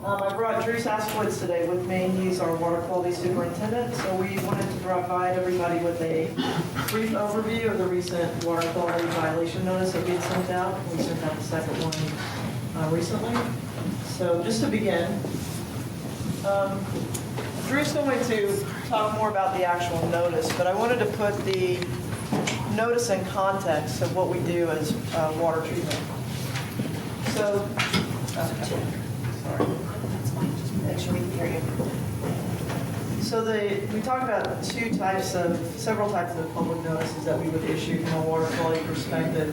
I brought Drew Saskowitz today with me. He's our water quality superintendent. So we wanted to provide everybody with a brief overview of the recent water quality violation notice that we had sent out. We sent out the second one recently. So just to begin, Drew's going to talk more about the actual notice, but I wanted to put the notice in context of what we do as water treatment. So, sorry. Make sure we can hear you. So we talk about several types of public notices that we would issue from a water quality perspective.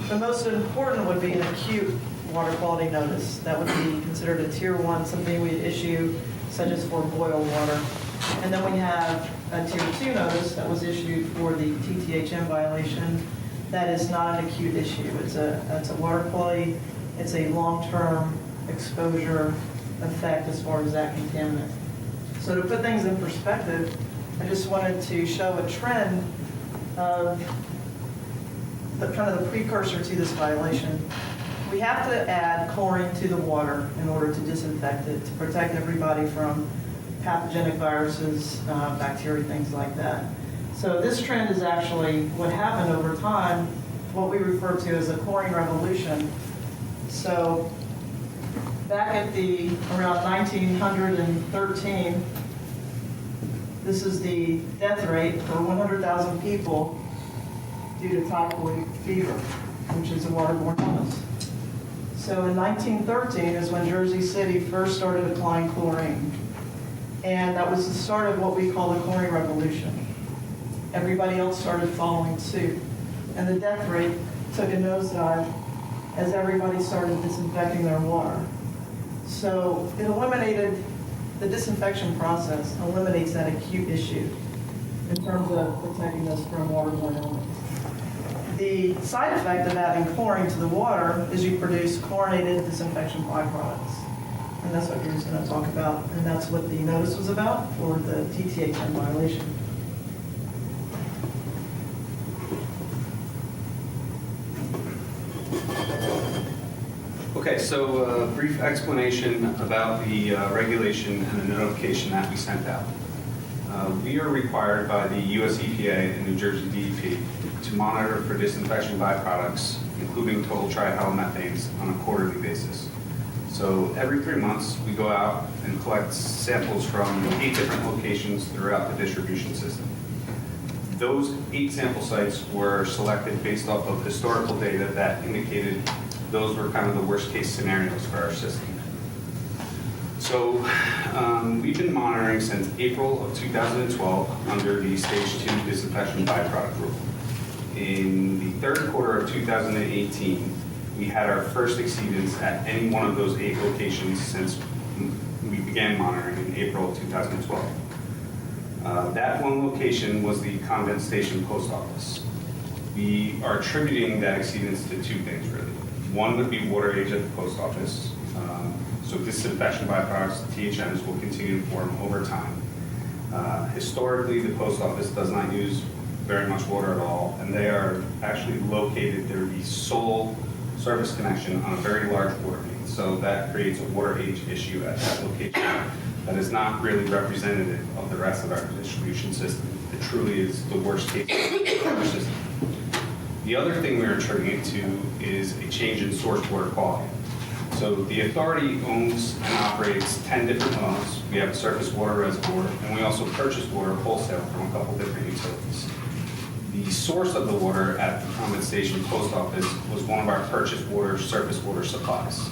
The most important would be an acute water quality notice. That would be considered a tier 1, something we'd issue such as for boil water. And then we have a tier 2 notice that was issued for the TTHM violation. That is not an acute issue. It's a water quality, it's a long-term exposure effect as far as that contaminant. So to put things in perspective, I just wanted to show a trend of the kind of the precursor to this violation. We have to add chlorine to the water in order to disinfect it, to protect everybody from pathogenic viruses, bacteria, things like that. So this trend is actually what happened over time, what we refer to as a chlorine revolution. So back at around 1913, this is the death rate for 100,000 people due to typhoid fever, which is a waterborne illness. So in 1913 is when Jersey City first started applying chlorine. And that was the start of what we call the chlorine revolution. Everybody else started following suit. And the death rate took a nosedive as everybody started disinfecting their water. So it eliminated, the disinfection process eliminates that acute issue in terms of protecting us from waterborne illness. The side effect of adding chlorine to the water is you produce chlorinated disinfection byproducts. And that's what Drew's going to talk about. And that's what the notice was about for the TTHM violation. Okay, so a brief explanation about the regulation and the notification that we sent out. We are required by the US EPA and New Jersey DEP to monitor for disinfection byproducts, including total trihalomethanes, on a quarterly basis. So every 3 months, we go out and collect samples from 8 different locations throughout the distribution system. Those 8 sample sites were selected based off of historical data that indicated those were kind of the worst case scenarios for our system. So we've been monitoring since April of 2012 under the Stage 2 disinfection byproduct rule. In the third quarter of 2018, we had our first exceedance at any one of those 8 locations since we began monitoring in April of 2012. That one location was the Convent Station Post Office. We are attributing that exceedance to 2 things, really. One would be water age at the post office. So disinfection byproducts, THMs, will continue to form over time. Historically, the post office does not use very much water at all, and they are actually located, they're the sole service connection on a very large water main. So that creates a water age issue at that location that is not really representative of the rest of our distribution system. It truly is the worst case of our system. The other thing we're attributing to is a change in source water quality. So the authority owns and operates 10 different wells. We have a surface water reservoir, and we also purchase water wholesale from a couple different utilities. The source of the water at the Convent Station Post Office was one of our purchased water, surface water supplies.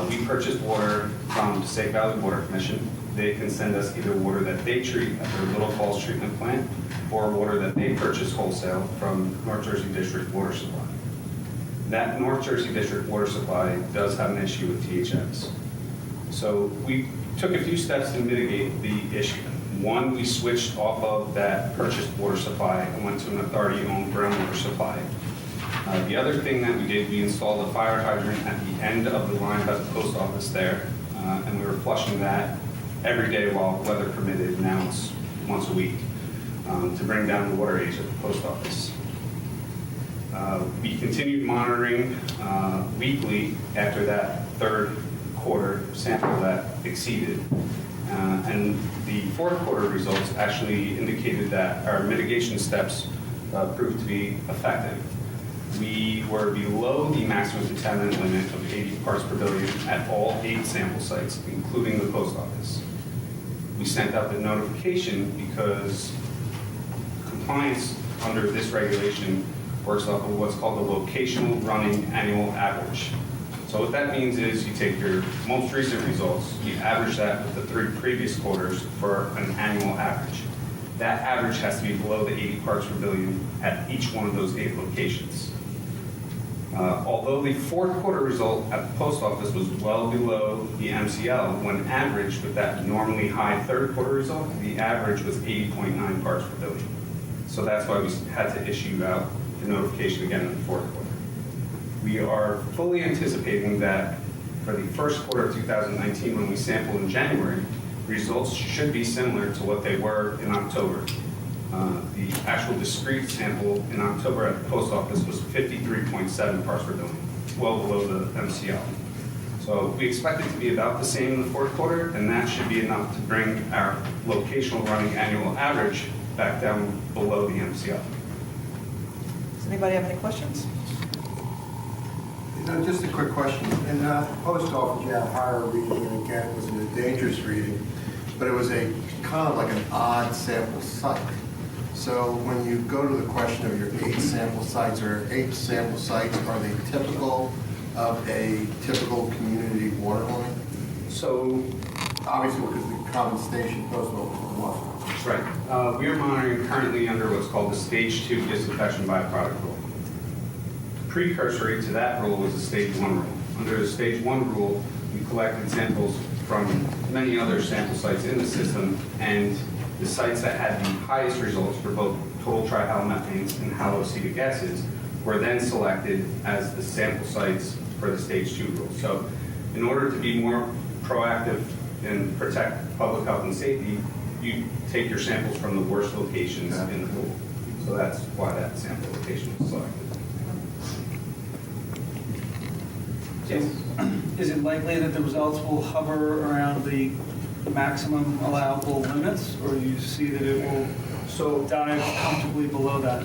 We purchased water from Passaic Valley Water Commission. They can send us either water that they treat at their Little Falls treatment plant or water that they purchase wholesale from North Jersey District Water Supply. That North Jersey District Water Supply does have an issue with THMs. So we took a few steps to mitigate the issue. One, we switched off of that purchased water supply and went to an authority-owned groundwater supply. The other thing that we did, we installed a fire hydrant at the end of the line by the post office there, and we were flushing that every day while weather permitted. Now it's once a week to bring down the water age at the post office. We continued monitoring weekly after that third quarter sample that exceeded. And the fourth quarter results actually indicated that our mitigation steps proved to be effective. We were below the maximum contaminant limit of 80 parts per billion at all 8 sample sites, including the post office. We sent out the notification because compliance under this regulation works off of what's called the locational running annual average. So what that means is you take your most recent results, you average that with the 3 previous quarters for an annual average. That average has to be below the 80 parts per billion at each one of those 8 locations. Although the fourth quarter result at the post office was well below the MCL, when averaged with that normally high third quarter result, the average was 80.9 parts per billion. So that's why we had to issue out the notification again in the fourth quarter. We are fully anticipating that for the first quarter of 2019, when we sample in January, results should be similar to what they were in October. The actual discrete sample in October at the post office was 53.7 parts per billion, well below the MCL. So we expect it to be about the same in the fourth quarter, and that should be enough to bring our locational running annual average back down below the MCL. Does anybody have any questions? Just a quick question. In the post office, you had higher reading, and again, it was a dangerous reading, but it was a kind of like an odd sample site. So when you go to the question of your 8 sample sites, or 8 sample sites, are they typical of a typical community water line? So, Obviously, because the common station post office is one. right, we are monitoring currently under what's called the Stage 2 disinfection byproduct rule. Precursory to that rule was the Stage 1 rule. Under the Stage 1 rule, we collected samples from many other sample sites in the system, and the sites that had the highest results for both total trihalomethanes and haloacetic acids were then selected as the sample sites for the Stage 2 rule. So in order to be more proactive and protect public health and safety, you take your samples from the worst locations in the pool. So that's why that sample location was selected. Yes. Is it likely that the results will hover around the maximum allowable limits, or do you see that it will dive comfortably below that?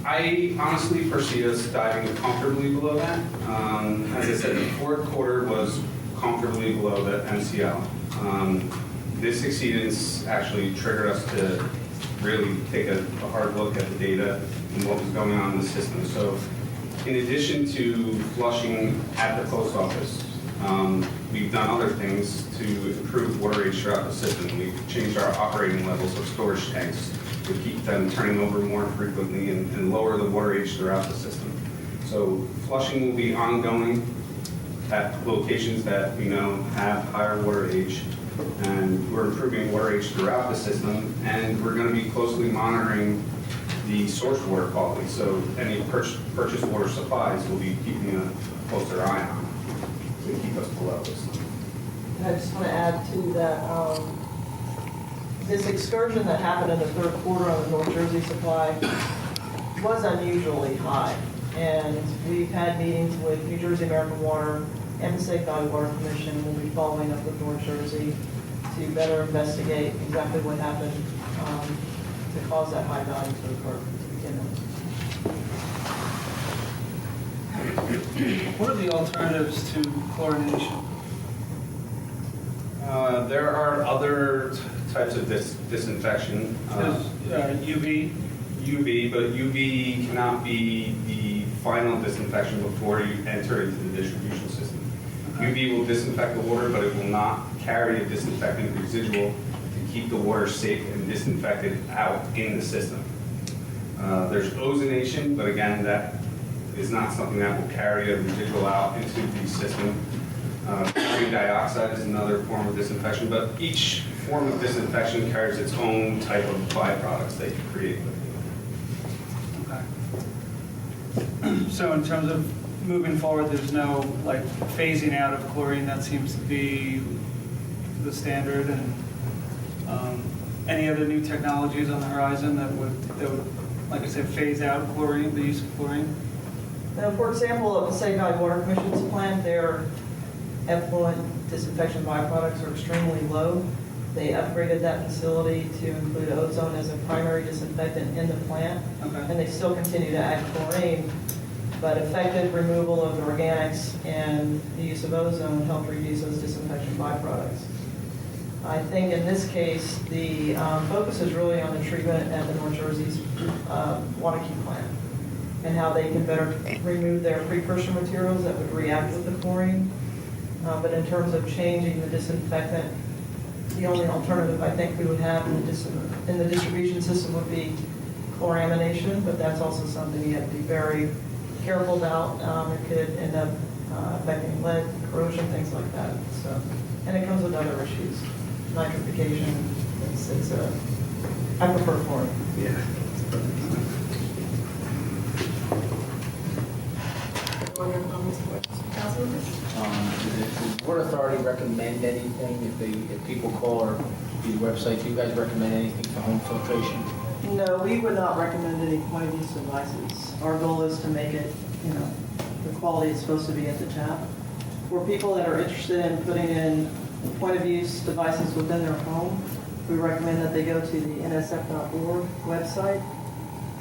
I honestly foresee us diving comfortably below that. As I said, the fourth quarter was comfortably below the MCL. This exceedance actually triggered us to really take a hard look at the data and what was going on in the system. So in addition to flushing at the post office, we've done other things to improve water age throughout the system. We've changed our operating levels of storage tanks to keep them turning over more frequently and lower the water age throughout the system. So flushing will be ongoing at locations that we know have higher water age, and we're improving water age throughout the system, and we're going to be closely monitoring the source water quality. So any purchased water supplies will be keeping a closer eye on to keep us below this. I just want to add to that, this excursion that happened in the third quarter on the North Jersey supply was unusually high. And we've had meetings with New Jersey American Water and the Passaic Valley Water Commission. We'll be following up with North Jersey to better investigate exactly what happened to cause that high value to occur to begin with. What are the alternatives to chlorination? There are other types of disinfection. UV? UV, but UV cannot be the final disinfection before you enter into the distribution system. Okay. UV will disinfect the water, but it will not carry a disinfectant residual to keep the water safe and disinfected out in the system. There's ozonation, but again, that is not something that will carry a residual out into the system. Chlorine dioxide is another form of disinfection, but each form of disinfection carries its own type of byproducts that you create with it. Okay. So in terms of moving forward, there's no like phasing out of chlorine. That seems to be the standard. And any other new technologies on the horizon that would, like I said, phase out chlorine, the use of chlorine? Now, for example, the Passaic Valley Water Commission's plan, they're effluent disinfection byproducts are extremely low. They upgraded that facility to include ozone as a primary disinfectant in the plant, Okay. and they still continue to add chlorine, but effective removal of the organics and the use of ozone help reduce those disinfection byproducts. I think in this case, the focus is really on the treatment at the North Jersey's Wanakee plant and how they can better remove their precursor materials that would react with the chlorine. But in terms of changing the disinfectant, the only alternative I think we would have in the distribution system would be chloramination, but that's also something you have to be very careful about. It could end up affecting lead, corrosion, things like that. So, and it comes with other issues, nitrification. I prefer chlorine. Yeah. Other comments, questions? Councilmembers? Does the Port Authority recommend anything if people call or the website? Do you guys recommend anything for home filtration? No, we would not recommend any point-of-use devices. Our goal is to make it, the quality it's supposed to be at the tap. For people that are interested in putting in point-of-use devices within their home, we recommend that they go to the nsf.org website,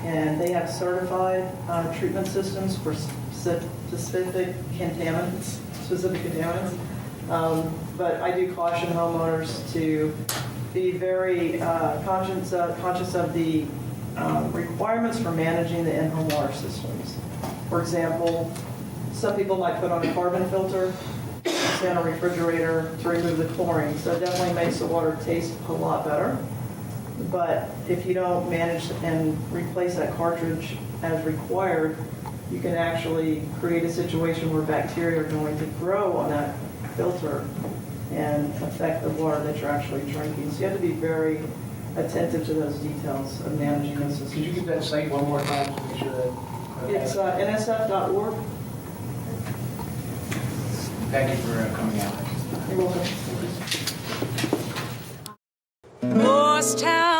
and they have certified treatment systems for specific contaminants. But I do caution homeowners to be very conscious of the requirements for managing the in-home water systems. For example, some people might put on a carbon filter, say on a refrigerator to remove the chlorine. So it definitely makes the water taste a lot better. But if you don't manage and replace that cartridge as required, you can actually create a situation where bacteria are going to grow on that filter and affect the water that you're actually drinking. So you have to be very attentive to those details of managing those systems. Could you give that site one more time to make sure that? It's nsf.org. Thank you for coming out. You're welcome. Morristown.